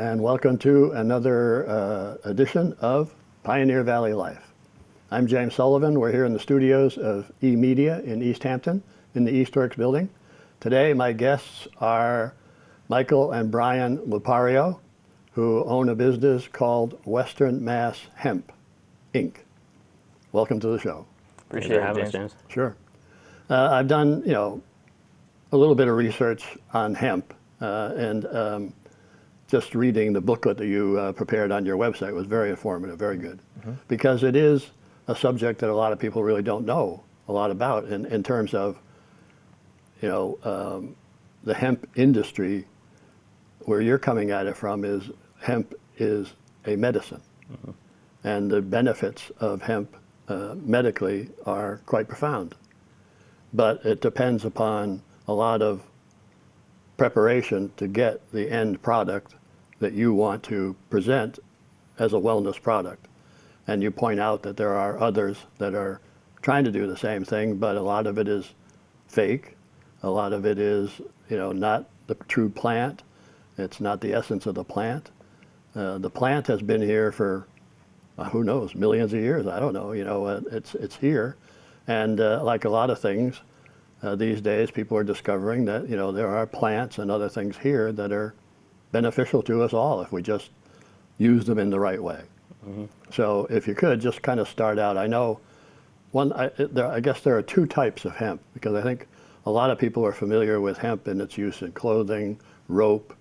and welcome to another edition of Pioneer Valley Life. I'm James Sullivan. We're here in the studios of E-Media in Easthampton in the Eastworks building. Today my guests are Michael and Brian Lupario, who own a business called Western Mass Hemp, Inc. Welcome to the show. Appreciate having us, James. Sure. I've done, a little bit of research on hemp, and just reading the booklet that you prepared on your website was very informative, very good, because it is a subject that a lot of people really don't know a lot about in terms of, the hemp industry. Where you're coming at it from is hemp is a medicine, and the benefits of hemp medically are quite profound. But it depends upon a lot of preparation to get the end product that you want to present as a wellness product. And you point out that there are others that are trying to do the same thing, but a lot of it is fake. A lot of it is, not the true plant. It's not the essence of the plant. The plant has been here for, who knows, millions of years. I don't know. It's here. And like a lot of things, these days people are discovering that, there are plants and other things here that are beneficial to us all if we just use them in the right way. So if you could just kind of start out, I know I guess there are two types of hemp, because I think a lot of people are familiar with hemp and its use in clothing, rope,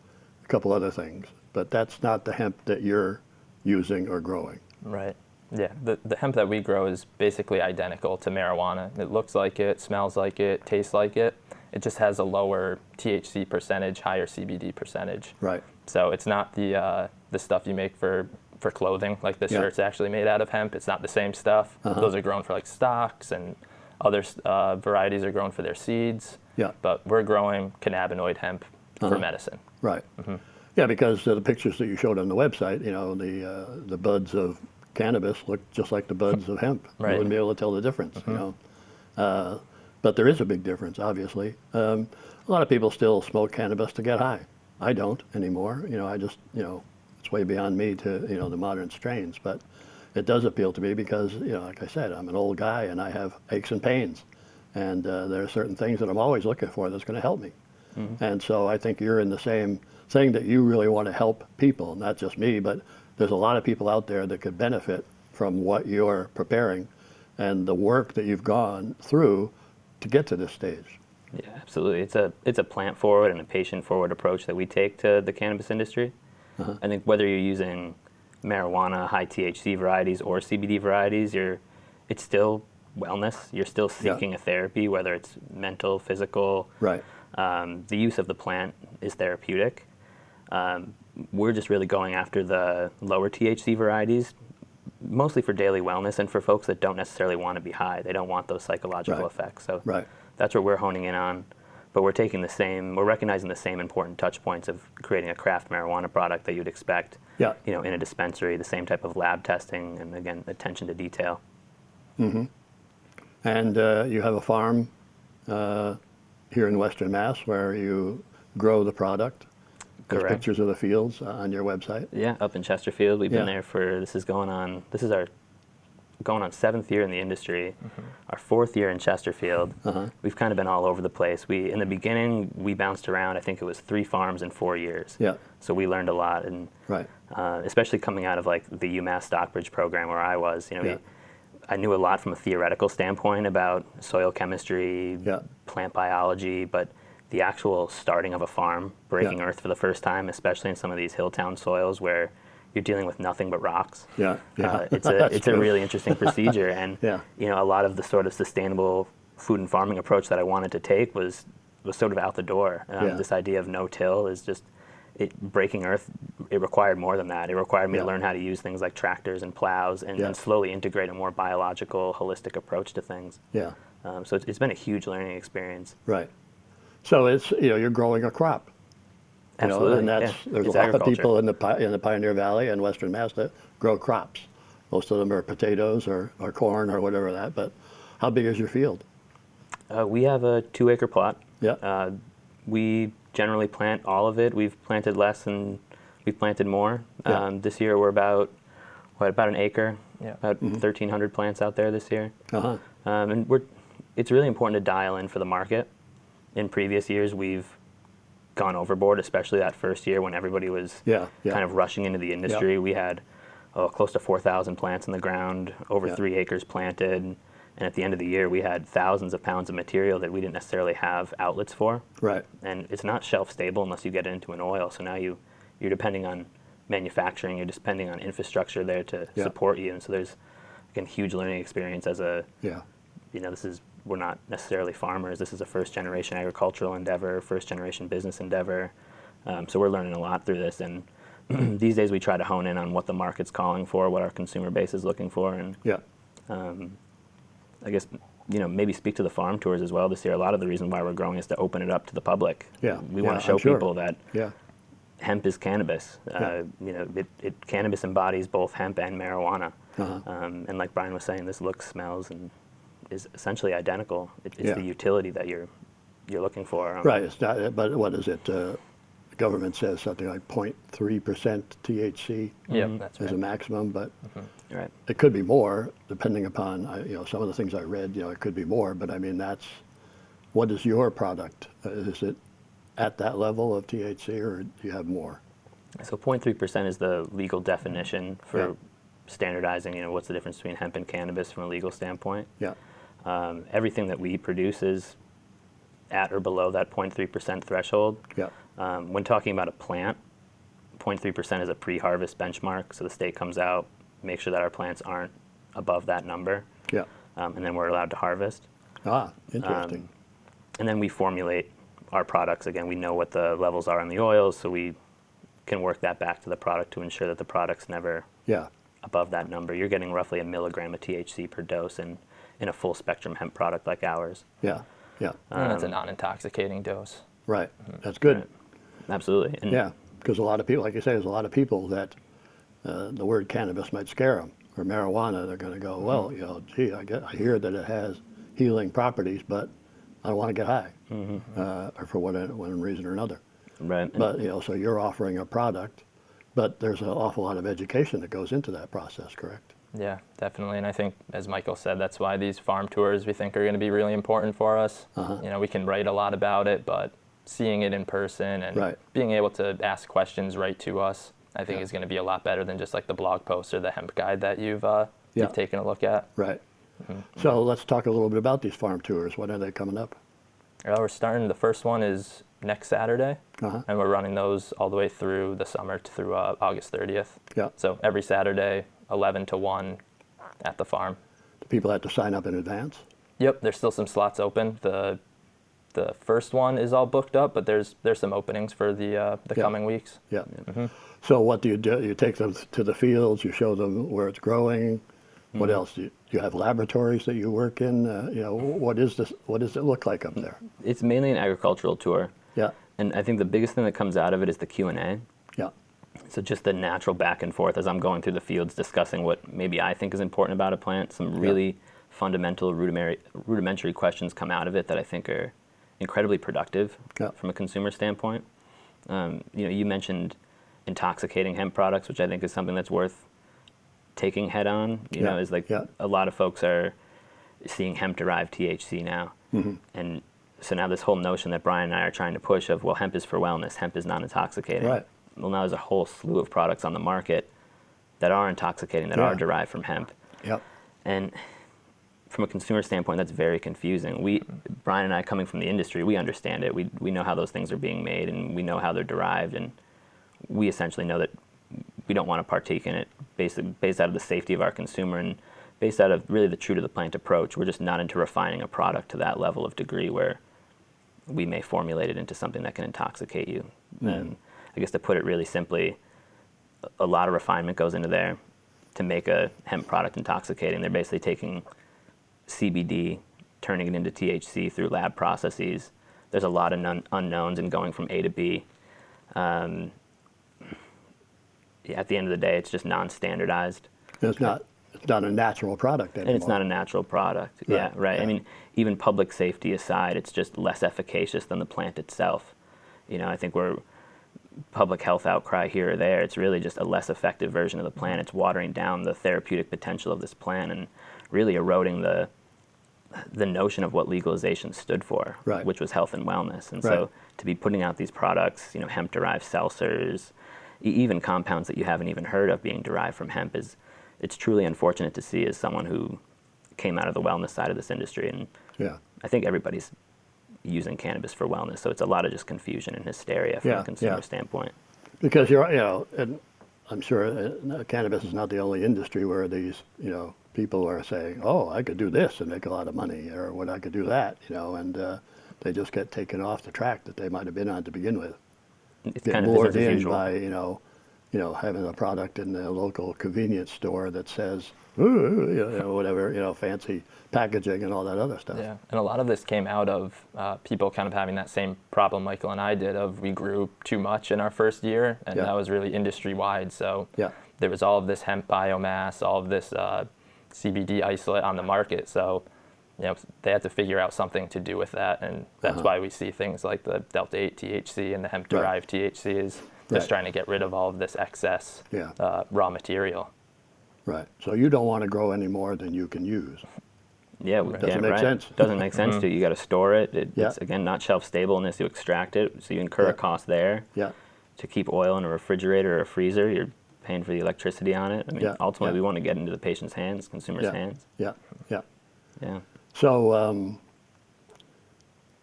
a couple other things, but that's not the hemp that you're using or growing. Right. Yeah. The hemp that we grow is basically identical to marijuana. It looks like it, smells like it, tastes like it. It just has a lower THC percentage, higher CBD percentage. Right. So it's not the stuff you make for clothing, like the shirt's actually made out of hemp. It's not the same stuff. Those are grown for like stocks, and other varieties are grown for their seeds. Yeah. But we're growing cannabinoid hemp for medicine. Right. Yeah, because the pictures that you showed on the website, the buds of cannabis look just like the buds of hemp. Right. You wouldn't be able to tell the difference, But there is a big difference, obviously. A lot of people still smoke cannabis to get high. I don't anymore. I just, it's way beyond me to, the modern strains. But it does appeal to me because, like I said, I'm an old guy and I have aches and pains. And there are certain things that I'm always looking for that's going to help me. And so I think you're in the same thing, that you really want to help people, not just me, but there's a lot of people out there that could benefit from what you're preparing and the work that you've gone through to get to this stage. Yeah, absolutely. It's a plant forward and a patient forward approach that we take to the cannabis industry. I think whether you're using marijuana, high THC varieties, or CBD varieties, it's still wellness. You're still seeking a therapy, whether it's mental, physical. Right. The use of the plant is therapeutic. We're just really going after the lower THC varieties, mostly for daily wellness and for folks that don't necessarily want to be high. They don't want those psychological effects. So that's what we're honing in on. But we're recognizing the same important touch points of creating a craft marijuana product that you'd expect, in a dispensary, the same type of lab testing, and again, attention to detail. And you have a farm here in Western Mass where you grow the product. There's Correct. pictures of the fields on your website. Yeah, up in Chesterfield. We've been there this is our going on 7th year in the industry, our 4th year in Chesterfield. We've kind of been all over the place. In the beginning, we bounced around. I think it was 3 farms in 4 years. Yeah. So we learned a lot, and especially coming out of like the UMass Stockbridge program where I was, I knew a lot from a theoretical standpoint about soil chemistry, plant biology, but the actual starting of a farm, breaking earth for the first time, especially in some of these hilltown soils where you're dealing with nothing but rocks. It's a really interesting procedure, and a lot of the sort of sustainable food and farming approach that I wanted to take was sort of out the door. This idea of no-till is just breaking earth. It required more than that. It required me to learn how to use things like tractors and plows, and slowly integrate a more biological, holistic approach to things. So it's been a huge learning experience. Right. So it's you're growing a crop. Absolutely. And there's a lot of people in the Pioneer Valley and Western Mass that grow crops. Most of them are potatoes or corn or whatever that. But how big is your field? We have a 2-acre plot. Yeah. We generally plant all of it. We've planted less than We've planted more. Yeah. This year we're about an acre, Yeah. about 1,300 plants out there this year. Uh-huh. And it's really important to dial in for the market. In previous years, we've gone overboard, especially that first year when everybody was kind of rushing into the industry. We had close to 4,000 plants in the ground, over 3 acres planted. And at the end of the year, we had thousands of pounds of material that we didn't necessarily have outlets for. Right. And it's not shelf stable unless you get it into an oil. So now you're depending on manufacturing, you're depending on infrastructure there to support you. And so there's, again, huge learning experience as we're not necessarily farmers. This is a first generation agricultural endeavor, first generation business endeavor. So we're learning a lot through this. And these days we try to hone in on what the market's calling for, what our consumer base is looking for. And I guess, maybe speak to the farm tours as well this year. A lot of the reason why we're growing is to open it up to the public. We want to show people that hemp is cannabis. Cannabis embodies both hemp and marijuana. And like Brian was saying, this looks, smells, and is essentially identical. It's the utility that you're looking for. Right. It's not. But what is it? The government says something like 0.3% THC that's as right. a maximum, but Right. it could be more depending upon some of the things I read. It could be more, but I mean what is your product? Is it at that level of THC, or do you have more? So 0.3% is the legal definition for standardizing. What's the difference between hemp and cannabis from a legal standpoint? Yeah. Everything that we produce is at or below that 0.3% threshold. Yeah. When talking about a plant, 0.3% is a pre-harvest benchmark. So the state comes out, makes sure that our plants aren't above that number. Yeah. And then we're allowed to harvest. Ah, interesting. And then we formulate our products. Again, we know what the levels are in the oils, so we can work that back to the product to ensure that the product's never above that number. You're getting roughly 1 milligram of THC per dose in a full spectrum hemp product like ours. Yeah. Yeah. And that's a non-intoxicating dose. Right. That's good. Right. Absolutely. And because a lot of people, like you say, there's a lot of people that the word cannabis might scare them, or marijuana. They're going to go, well, gee, I hear that it has healing properties, but I don't want to get high, or for one reason or another. Right. But so you're offering a product, but there's an awful lot of education that goes into that process, correct? Yeah, definitely. And I think, as Michael said, that's why these farm tours we think are going to be really important for us. We can write a lot about it, but seeing it in person and being able to ask questions right to us, I think is going to be a lot better than just like the blog post or the hemp guide that you've taken a look at. Right. So let's talk a little bit about these farm tours. When are they coming up? We're starting, the first one is next Saturday, and we're running those all the way through the summer through August 30th. Yeah. So every Saturday, 11 to 1 at the farm. Do people have to sign up in advance? Yep, there's still some slots open. The first one is all booked up, but there's some openings for the coming weeks. Yeah. So what do? You take them to the fields, you show them where it's growing. What else? Do you have laboratories that you work in? What is this? What does it look like up there? It's mainly an agricultural tour. Yeah. And I think the biggest thing that comes out of it is the Q&A. Yeah. So just the natural back and forth as I'm going through the fields discussing what maybe I think is important about a plant. Some really fundamental, rudimentary questions come out of it that I think are incredibly productive from a consumer standpoint. You mentioned intoxicating hemp products, which I think is something that's worth taking head on. Is like a lot of folks are seeing hemp-derived THC now. And so now this whole notion that Brian and I are trying to push of, well, hemp is for wellness, hemp is non-intoxicating. Right. Well, now there's a whole slew of products on the market that are intoxicating, that are derived from hemp. Yep. And from a consumer standpoint, that's very confusing. Brian and I, coming from the industry, we understand it. We know how those things are being made, and we know how they're derived, and we essentially know that we don't want to partake in it based out of the safety of our consumer and based out of really the true to the plant approach. We're just not into refining a product to that level of degree where we may formulate it into something that can intoxicate you. And I guess to put it really simply, a lot of refinement goes into there to make a hemp product intoxicating. They're basically taking CBD, turning it into THC through lab processes. There's a lot of unknowns in going from A to B. At the end of the day, it's just non-standardized. It's not a natural product anymore. And it's not a natural product. Right. Yeah. I mean, even public safety aside, it's just less efficacious than the plant itself. I think public health outcry here or there. It's really just a less effective version of the plant. It's watering down the therapeutic potential of this plant and really eroding the notion of what legalization stood for, right. which was health and wellness. And right. so to be putting out these products, hemp-derived seltzers, even compounds that you haven't even heard of being derived from hemp, it's truly unfortunate to see as someone who came out of the wellness side of this industry. And yeah. I think everybody's using cannabis for wellness, so it's a lot of just confusion and hysteria from a consumer standpoint. Because and I'm sure cannabis is not the only industry where these, people are saying, oh, I could do this and make a lot of money, or what I could do that, and they just get taken off the track that they might have been on to begin with. It's Get kind of bored business as in usual. by, having a product in the local convenience store that says, ooh, whatever, fancy packaging and all that other stuff. Yeah, and a lot of this came out of people kind of having that same problem Michael and I did of we grew too much in our first year, and that was really industry-wide. So there was all of this hemp biomass, all of this CBD isolate on the market. So they had to figure out something to do with that, and that's why we see things like the Delta-8 THC and the hemp-derived THC is just trying to get rid of all of this excess raw material. Right. So you don't want to grow any more than you can use. Yeah, doesn't make sense. Doesn't make sense to you. Got to store it. It's again not shelf stable unless you extract it. So you incur a cost there. Yeah. To keep oil in a refrigerator or a freezer, you're paying for the electricity on it. I mean, ultimately, we want to get into the patient's hands, consumers' hands. Yeah. Yeah. So,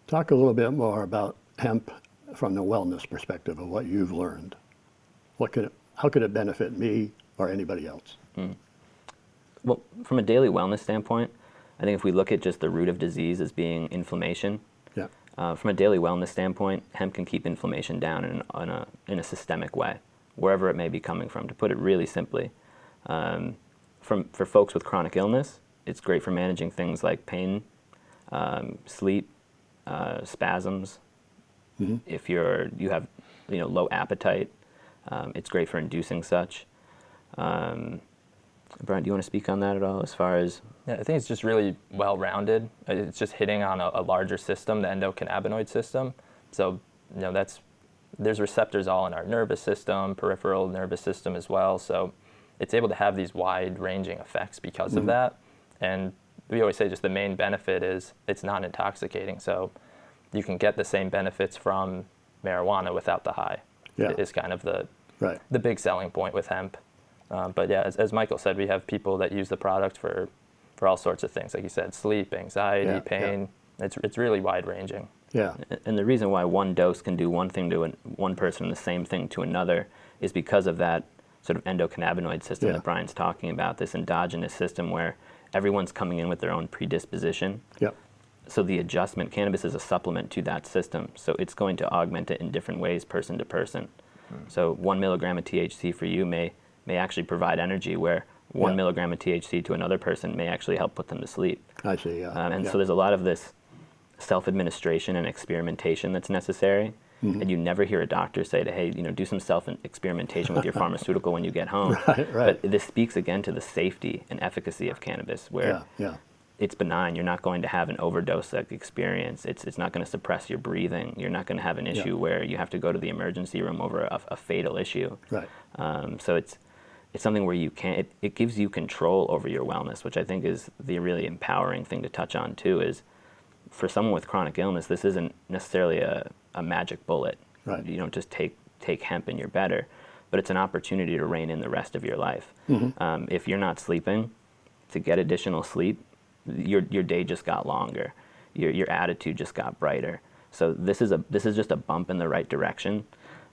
talk a little bit more about hemp from the wellness perspective of what you've learned. How could it benefit me or anybody else? Well, from a daily wellness standpoint, I think if we look at just the root of disease as being inflammation, from a daily wellness standpoint, hemp can keep inflammation down in a systemic way, wherever it may be coming from. To put it really simply, for folks with chronic illness, it's great for managing things like pain, sleep, spasms. Mm-hmm. If you have low appetite, it's great for inducing such. Brian, do you want to speak on that at all as far as? Yeah, I think it's just really well-rounded. It's just hitting on a larger system, the endocannabinoid system. So, there's receptors all in our nervous system, peripheral nervous system as well. So it's able to have these wide-ranging effects because of that. And we always say just the main benefit is it's non-intoxicating. So you can get the same benefits from marijuana without the high. It is kind of the big selling point with hemp. But as Michael said, we have people that use the product for all sorts of things. Like you said, sleep, anxiety, pain. It's really wide-ranging. Yeah. And the reason why one dose can do one thing to one person and the same thing to another is because of that sort of endocannabinoid system that Brian's talking about, this endogenous system where everyone's coming in with their own predisposition. Yep. So the adjustment, cannabis is a supplement to that system. So it's going to augment it in different ways, person to person. So 1 milligram of THC for you may actually provide energy, where 1 milligram of THC to another person may actually help put them to sleep. I see, So there's a lot of this self-administration and experimentation that's necessary. And you never hear a doctor say to, hey, do some self-experimentation with your pharmaceutical when you get home. Right. But this speaks again to the safety and efficacy of cannabis, where it's benign. You're not going to have an overdose experience. It's not going to suppress your breathing. You're not going to have an issue where you have to go to the emergency room over a fatal issue. Right. So it's something where it gives you control over your wellness, which I think is the really empowering thing to touch on too. Is for someone with chronic illness, this isn't necessarily a magic bullet. Right. You don't just take hemp and you're better, but it's an opportunity to rein in the rest of your life. If you're not sleeping, to get additional sleep, your day just got longer. Your attitude just got brighter. So this is just a bump in the right direction,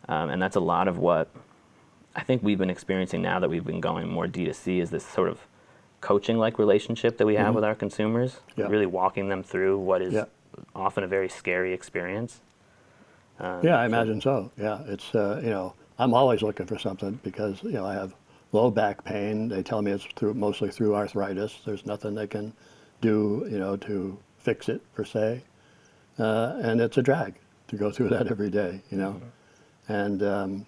and that's a lot of what I think we've been experiencing now that we've been going more D2C, is this sort of coaching-like relationship that we have with our consumers, really walking them through what is often a very scary experience. I imagine so. Yeah, it's, I'm always looking for something because, I have low back pain. They tell me it's mostly through arthritis. There's nothing they can do, to fix it per se. And it's a drag to go through that every day, And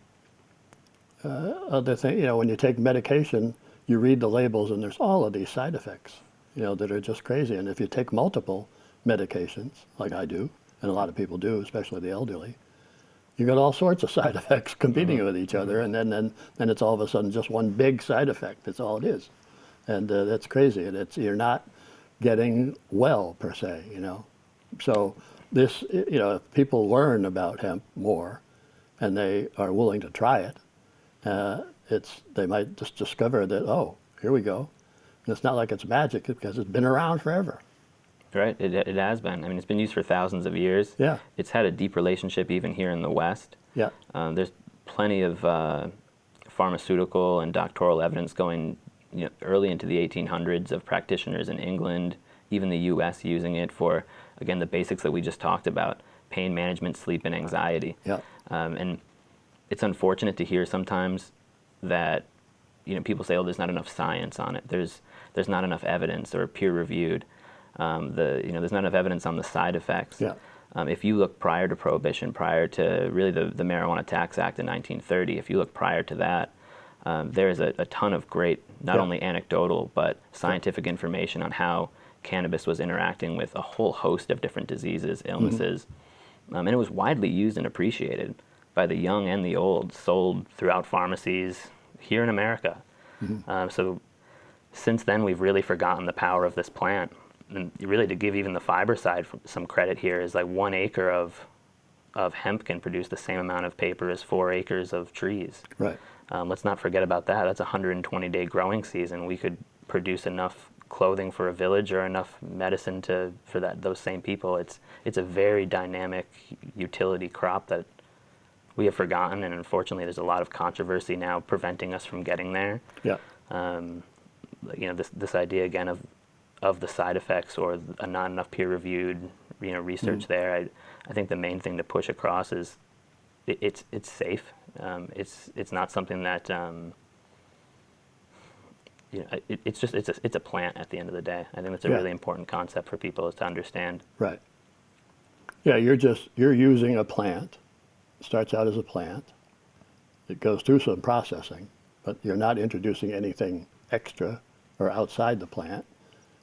other thing, when you take medication, you read the labels and there's all of these side effects, that are just crazy. And if you take multiple medications, like I do, and a lot of people do, especially the elderly, you got all sorts of side effects competing with each other, and then it's all of a sudden just one big side effect. That's all it is, and that's crazy. And you're not getting well per se, you know. So this, you know, if people learn about hemp more, and they are willing to try it, they might just discover that, oh, here we go. And it's not like it's magic because it's been around forever. Right, it has been. I mean, it's been used for thousands of years. Yeah. It's had a deep relationship even here in the West. Yeah. There's plenty of pharmaceutical and doctoral evidence going, you know, early into the 1800s of practitioners in England, even the U.S. using it for, again, the basics that we just talked about: pain management, sleep, and anxiety. Yeah. And it's unfortunate to hear sometimes that, you know, people say, "Oh, there's not enough science on it. There's not enough evidence or peer-reviewed." There's not enough evidence on the side effects. Yeah. If you look prior to Prohibition, prior to really the Marijuana Tax Act in 1930, if you look prior to that, there is a ton of great, not only anecdotal, but scientific information on how cannabis was interacting with a whole host of different diseases, illnesses. And it was widely used and appreciated by the young and the old, sold throughout pharmacies here in America. So since then, we've really forgotten the power of this plant. And really, to give even the fiber side some credit here, is like 1 acre of hemp can produce the same amount of paper as 4 acres of trees. Right. Let's not forget about that. That's a 120-day growing season. We could produce enough clothing for a village or enough medicine for those same people. It's a very dynamic utility crop that we have forgotten, and unfortunately, there's a lot of controversy now preventing us from getting there. Yeah. This idea again of the side effects or not enough peer-reviewed, research there. I think the main thing to push across is it's safe. It's not something that it's a plant at the end of the day. I think that's a really important concept for people is to understand. Right. Yeah, you're using a plant. It starts out as a plant. It goes through some processing, but you're not introducing anything extra or outside the plant.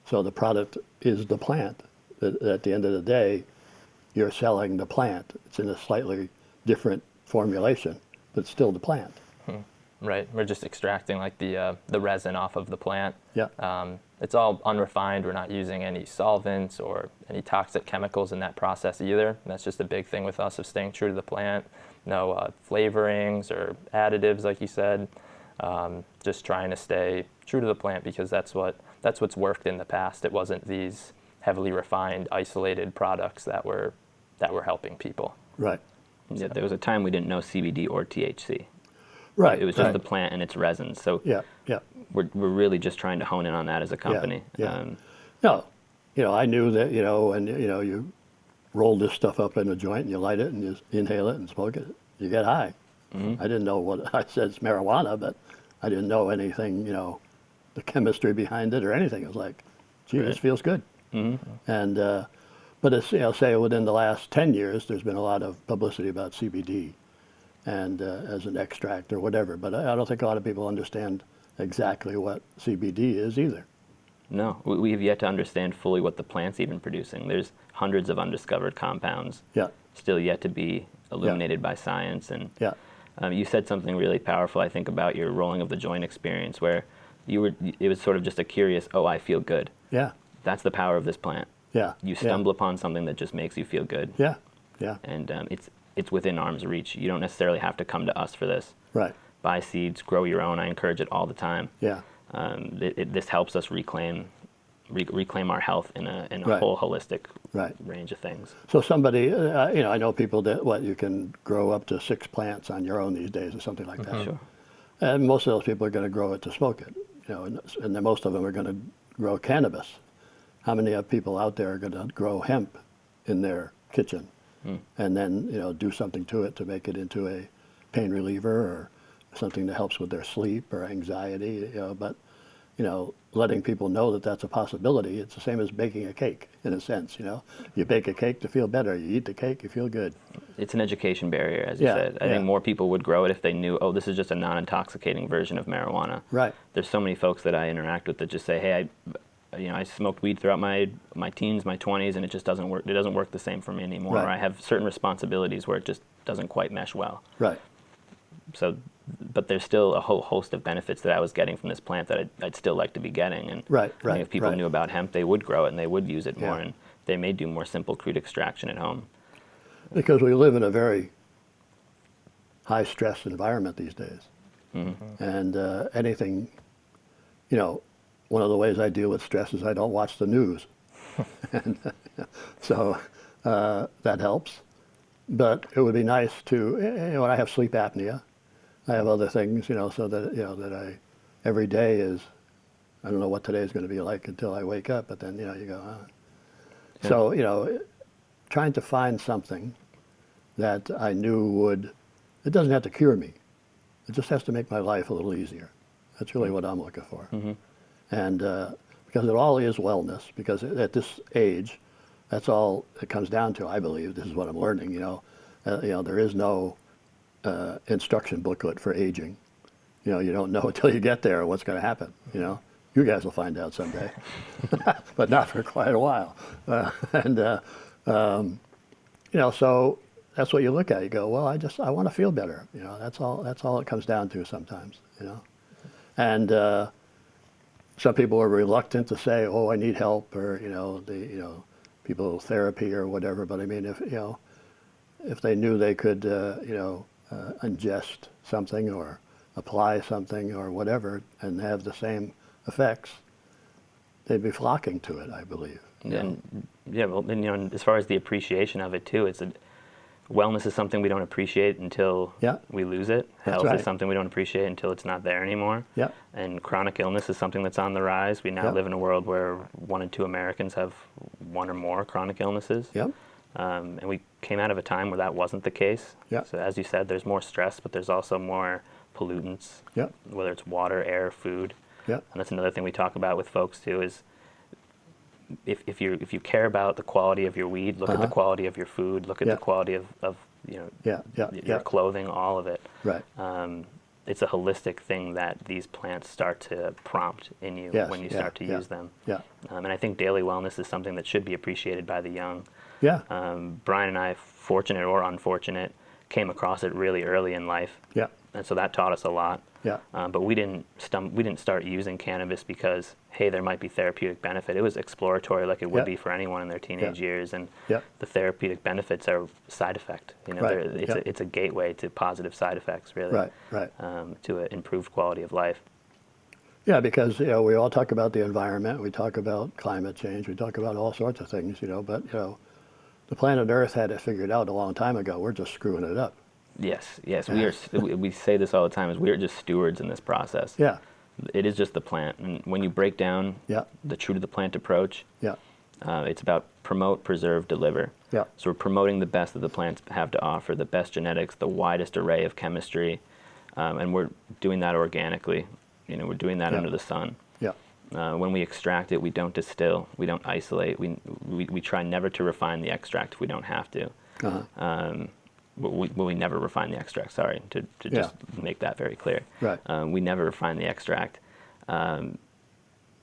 So the product is the plant. At the end of the day, you're selling the plant. It's in a slightly different formulation, but it's still the plant. Right. We're just extracting like the resin off of the plant. Yeah. It's all unrefined. We're not using any solvents or any toxic chemicals in that process either. And that's just a big thing with us of staying true to the plant. No flavorings or additives, like you said. Just trying to stay true to the plant because that's what's worked in the past. It wasn't these heavily refined, isolated products that were helping people. Right. Yeah, there was a time we didn't know CBD or THC. Right. It was just the plant and its resins. So we're really just trying to hone in on that as a company. No, I knew that, when, you roll this stuff up in a joint and you light it and you inhale it and smoke it, you get high. I didn't know what I said. It's marijuana, but I didn't know anything, the chemistry behind it or anything. It was like, gee, this feels good. And, but it's, say within the last 10 years, there's been a lot of publicity about CBD and as an extract or whatever. But I don't think a lot of people understand exactly what CBD is either. No, we have yet to understand fully what the plant's even producing. There's hundreds of undiscovered compounds still yet to be illuminated by science. And you said something really powerful, I think, about your rolling of the joint experience, where it was sort of just a curious, oh, I feel good. Yeah. That's the power of this plant. Yeah. You stumble upon something that just makes you feel good. Yeah. Yeah. And it's within arm's reach. You don't necessarily have to come to us for this. Right. Buy seeds, grow your own. I encourage it all the time. Yeah. This helps us reclaim our health in a whole holistic range of things. So somebody, I know people that you can grow up to 6 plants on your own these days or something like that. Sure. And most of those people are going to grow it to smoke it, and then most of them are going to grow cannabis. How many people out there are going to grow hemp in their kitchen and then, do something to it to make it into a pain reliever or something that helps with their sleep or anxiety, but letting people know that that's a possibility. It's the same as baking a cake, in a sense, You bake a cake to feel better. You eat the cake, you feel good. It's an education barrier, as you said. I think more people would grow it if they knew, oh, this is just a non-intoxicating version of marijuana. Right. There's so many folks that I interact with that just say, hey, I smoked weed throughout my teens, my 20s, and it just doesn't work. It doesn't work the same for me anymore. Right. Or I have certain responsibilities where it just doesn't quite mesh well. Right. So, but there's still a whole host of benefits that I was getting from this plant that I'd still like to be getting. And Right. I think if people knew about hemp, they would grow it and they would use it more, Yeah. and they may do more simple crude extraction at home. Because we live in a very high stress environment these days. Mm-hmm. And anything, one of the ways I deal with stress is I don't watch the news. And so that helps. But it would be nice to, I have sleep apnea. I have other things, so that, that every day is, I don't know what today is going to be like until I wake up, but then, you go, Yeah. So, trying to find something that I knew would, it doesn't have to cure me. It just has to make my life a little easier. That's really what I'm looking for. Mm-hmm. And because it all is wellness, because at this age, that's all it comes down to, I believe. This is what I'm learning, there is no instruction booklet for aging. You don't know until you get there what's going to happen, You guys will find out someday, but not for quite a while. So that's what you look at. You go, well, I want to feel better. That's all it comes down to sometimes, And some people are reluctant to say, oh, I need help, or, people therapy or whatever. But I mean, if they knew they could, ingest something or apply something or whatever and have the same effects, they'd be flocking to it, I believe. And as far as the appreciation of it too, wellness is something we don't appreciate until we lose it. That's Health right. is something we don't appreciate until it's not there anymore. Yeah. And chronic illness is something that's on the rise. We now live in a world where 1 in 2 Americans have one or more chronic illnesses. Yep. And we came out of a time where that wasn't the case. Yeah. So as you said, there's more stress, but there's also more pollutants, Yep. whether it's water, air, food. Yep. And that's another thing we talk about with folks too, is if you care about the quality of your weed, look at the quality of your food, look at the quality of your clothing, all of it. Right. It's a holistic thing that these plants start to prompt in you when you start to use them. Yeah. And I think daily wellness is something that should be appreciated by the young. Yeah. Brian and I, fortunate or unfortunate, came across it really early in life. Yeah. And so that taught us a lot. Yeah. But we didn't start using cannabis because, hey, there might be therapeutic benefit. It was exploratory, like it would be for anyone in their teenage years. And the therapeutic benefits are side effect. It's a gateway to positive side effects, really. Right. Right. To an improved quality of life. Yeah, because we all talk about the environment, we talk about climate change, we talk about all sorts of things, but the planet Earth had it figured out a long time ago. We're just screwing it up. Yes, we say this all the time, is we are just stewards in this process. Yeah. It is just the plant, and when you break down the true to the plant approach, it's about promote, preserve, deliver. Yeah. So we're promoting the best that the plants have to offer, the best genetics, the widest array of chemistry, and we're doing that organically. We're doing that under the sun. Yeah. When we extract it, we don't distill, we don't isolate. We try never to refine the extract if we don't have to. Uh-huh. We never refine the extract, sorry, to just make that very clear. Right. We never refine the extract. And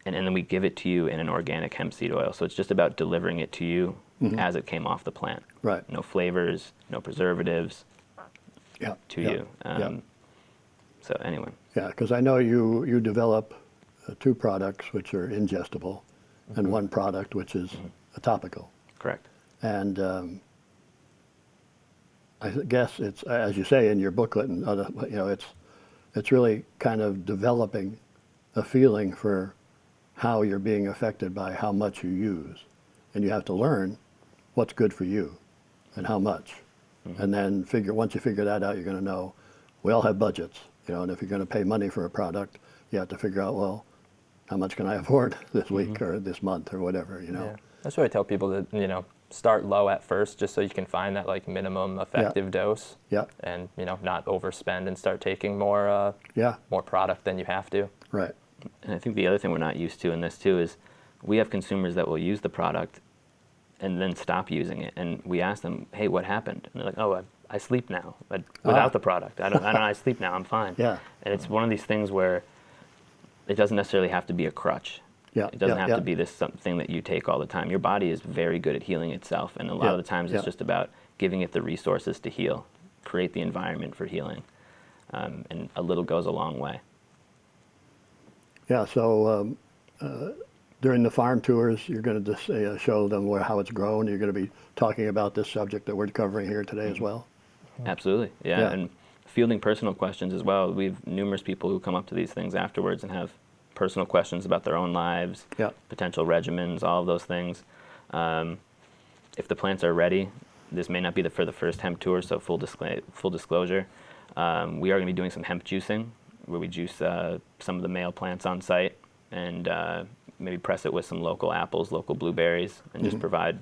then we give it to you in an organic hemp seed oil. So it's just about delivering it to you as it came off the plant. Right. No flavors, no preservatives to you. So anyway. Yeah, because I know you develop 2 products which are ingestible and 1 product which is a topical. Correct. And I guess it's, as you say in your booklet, and other, it's really kind of developing a feeling for how you're being affected by how much you use, and you have to learn what's good for you and how much, and then once you figure that out, you're going to know. We all have budgets, and if you're going to pay money for a product, you have to figure out, well, how much can I afford this week or this month or whatever, Yeah. That's what I tell people to, start low at first, just so you can find that like minimum effective dose. Yeah. And not overspend and start taking more more product than you have to. Right. And I think the other thing we're not used to in this too is we have consumers that will use the product and then stop using it, and we ask them, hey, what happened? And they're like, oh, I sleep now without the product. I sleep now, I'm fine. Yeah. And it's one of these things where it doesn't necessarily have to be a crutch. Yeah. It doesn't have to be this something that you take all the time. Your body is very good at healing itself, and a lot of the times it's just about giving it the resources to heal. create the environment for healing. And a little goes a long way. Yeah, so during the farm tours, you're going to just show them how it's grown. You're going to be talking about this subject that we're covering here today as well. Absolutely, yeah. And fielding personal questions as well. We have numerous people who come up to these things afterwards and have personal questions about their own lives, potential regimens, all of those things. If the plants are ready, this may not be for the first hemp tour, so full disclosure. We are going to be doing some hemp juicing, where we juice some of the male plants on site and maybe press it with some local apples, local blueberries, and just provide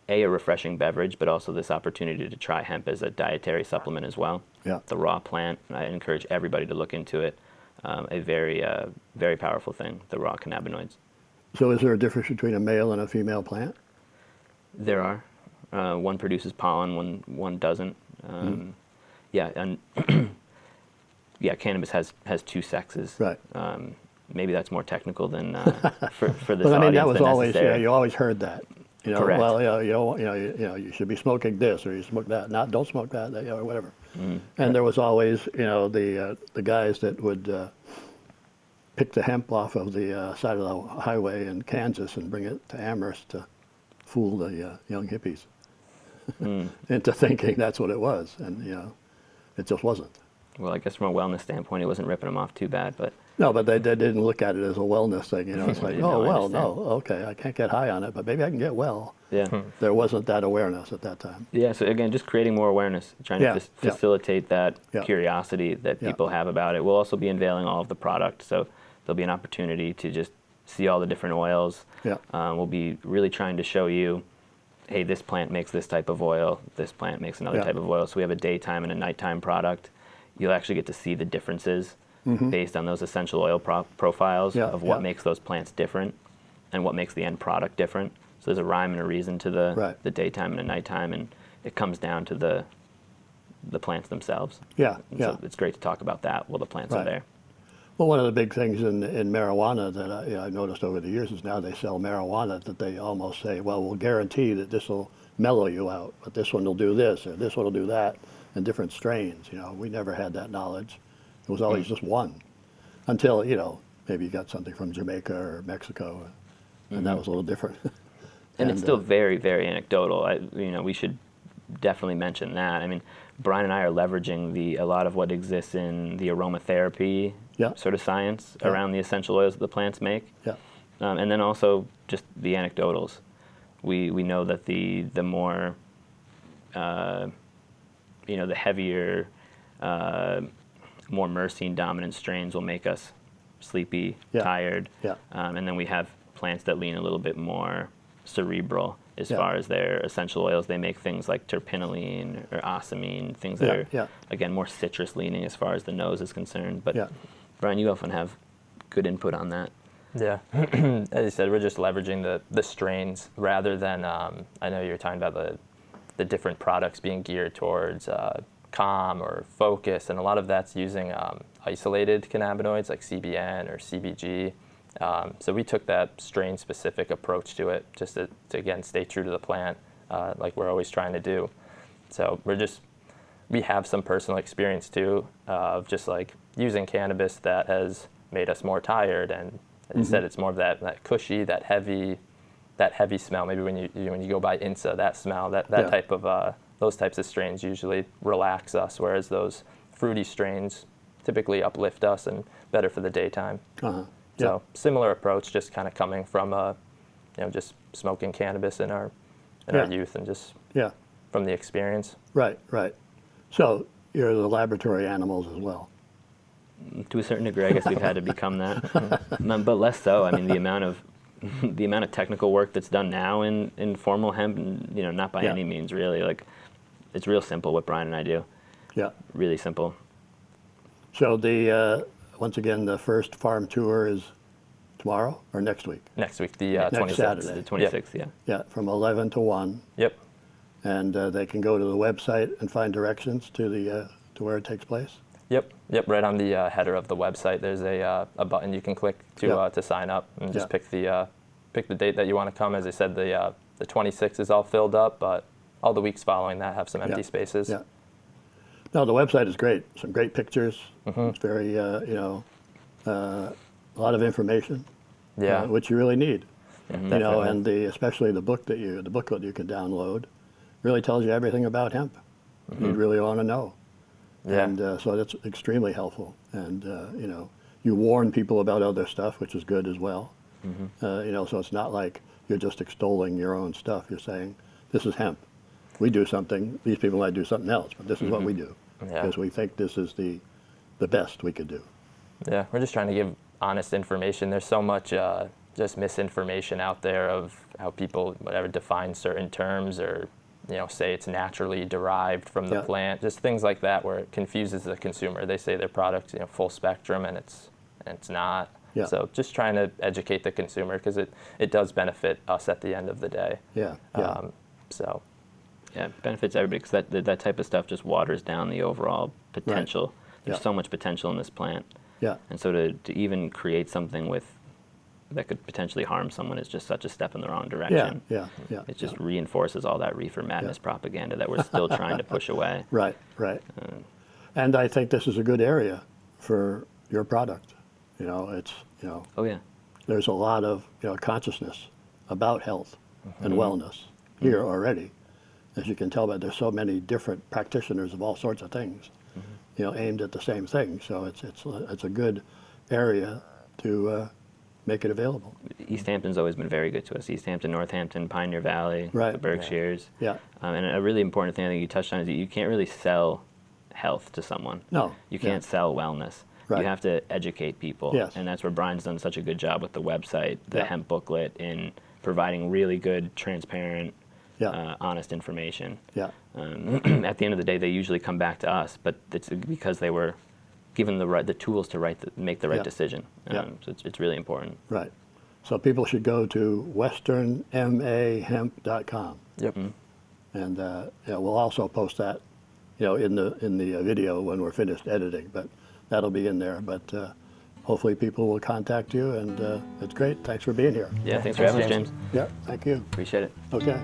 a refreshing beverage, but also this opportunity to try hemp as a dietary supplement as well. Yeah. The raw plant, I encourage everybody to look into it. A very powerful thing, the raw cannabinoids. So is there a difference between a male and a female plant? There are. One produces pollen, one doesn't. Yeah, and yeah, cannabis has two sexes. Right. Maybe that's more technical than for this But audience. I mean, that was than always, necessary. you always heard that. Correct. Well, you should be smoking this or you smoke that. Don't smoke that, or whatever. And there was always, the guys that would pick the hemp off of the side of the highway in Kansas and bring it to Amherst to fool the young hippies into thinking that's what it was, and it just wasn't. Well, I guess from a wellness standpoint, it wasn't ripping them off too bad, but No, but they didn't look at it as a wellness thing. It's like, No, I understand. okay, I can't get high on it, but maybe I can get well. yeah. There wasn't that awareness at that time. Yeah, so again, just creating more awareness, trying to facilitate that curiosity that people have about it. We'll also be unveiling all of the product, so there'll be an opportunity to just see all the different oils. Yeah. We'll be really trying to show you, hey, this plant makes this type of oil, this plant makes another type of oil. So we have a daytime and a nighttime product. You'll actually get to see the differences based on those essential oil profiles of what makes those plants different and what makes the end product different. So there's a rhyme and a reason to the daytime and the nighttime, and it comes down to the plants themselves. Yeah, And yeah. So it's great to talk about that while the plants are there. Well, one of the big things in marijuana that I've noticed over the years is now they sell marijuana that they almost say, well, we'll guarantee that this will mellow you out, but this one will do this or this one will do that, and different strains. We never had that knowledge. It was always just one, until maybe you got something from Jamaica or Mexico, and that was a little different. And it's still very, very anecdotal. We should definitely mention that. I mean, Brian and I are leveraging a lot of what exists in the aromatherapy sort of science around the essential oils that the plants make. Yeah. And then also just the anecdotals. We know that the more, the heavier, more myrcene dominant strains will make us sleepy, tired. Yeah. And then we have plants that lean a little bit more cerebral as far as their essential oils. They make things like terpinolene or osamine, things that are, again, more citrus leaning as far as the nose is concerned. But Brian, you often have good input on that. Yeah, as you said, we're just leveraging the strains rather than, I know you're talking about the different products being geared towards calm or focus, and a lot of that's using isolated cannabinoids like CBN or CBG. So we took that strain-specific approach to it, just to again stay true to the plant, like we're always trying to do. So we have some personal experience too of just like using cannabis that has made us more tired, and as you said, it's more of that cushy, that heavy smell. Maybe when you go by Insa, that smell, that type of those types of strains usually relax us, whereas those fruity strains typically uplift us and better for the daytime. So similar approach, just kind of coming from just smoking cannabis in our youth and just from the experience. Right. So you're the laboratory animals as well. To a certain degree, I guess we've had to become that, but less so. I mean, the amount of technical work that's done now in formal hemp, not by any means really. Like, it's real simple what Brian and I do. Yeah. Really simple. So once again, the first farm tour is tomorrow or next week? Next week, the next 26th. Saturday. The 26th, Yeah, from 11 to 1. Yep. And they can go to the website and find directions to where it takes place? Yep. Right on the header of the website, there's a button you can click to sign up and just pick the date that you want to come. As I said, the 26th is all filled up, but all the weeks following that have some empty spaces. Yeah. No, the website is great. Some great pictures. It's very, you know, a lot of information, Yeah. which you really need. Yeah, You know, definitely. and especially the booklet you can download really tells you everything about hemp. You'd really want to know. Yeah. And so that's extremely helpful. And, you know, you warn people about other stuff, which is good as well. You know, so it's not like you're just extolling your own stuff. You're saying, this is hemp. We do something, these people might do something else, but this is what we do. Yeah. Because we think this is the best we could do. Yeah, we're just trying to give honest information. There's so much just misinformation out there of how people, whatever, define certain terms or, you know, say it's naturally derived from the plant. Just things like that where it confuses the consumer. They say their product's, you know, full spectrum and it's not. Yeah. So just trying to educate the consumer because it does benefit us at the end of the day. Yeah. So. Yeah, it benefits everybody because that type of stuff just waters down the overall potential. There's so much potential in this plant. Yeah. And so to even create something that could potentially harm someone is just such a step in the wrong direction. Yeah. It just reinforces all that reefer madness propaganda that we're still trying to push away. Right. And I think this is a good area for your product. You know, it's, you know, Oh yeah. there's a lot of, you know, consciousness about health and wellness here already. As you can tell, but there's so many different practitioners of all sorts of things, you know, aimed at the same thing. So it's a good area to make it available. Easthampton's always been very good to us. Easthampton, Northampton, Pioneer Valley, the Berkshires. Yeah. And a really important thing I think you touched on is that you can't really sell health to someone. No. You can't sell wellness. Right. You have to educate people. Yes. And that's where Brian's done such a good job with the website, the hemp booklet, in providing really good, transparent, honest information. Yeah. At the end of the day, they usually come back to us, but it's because they were given the tools to make the right decision. So it's really important. Right. So people should go to westernmahemp.com. Yep. And we'll also post that, you know, in the video when we're finished editing. But that'll be in there. But hopefully people will contact you, and it's great. Thanks for being here. Yeah, thanks for having us, James. Yeah, thank you. Appreciate it. Okay.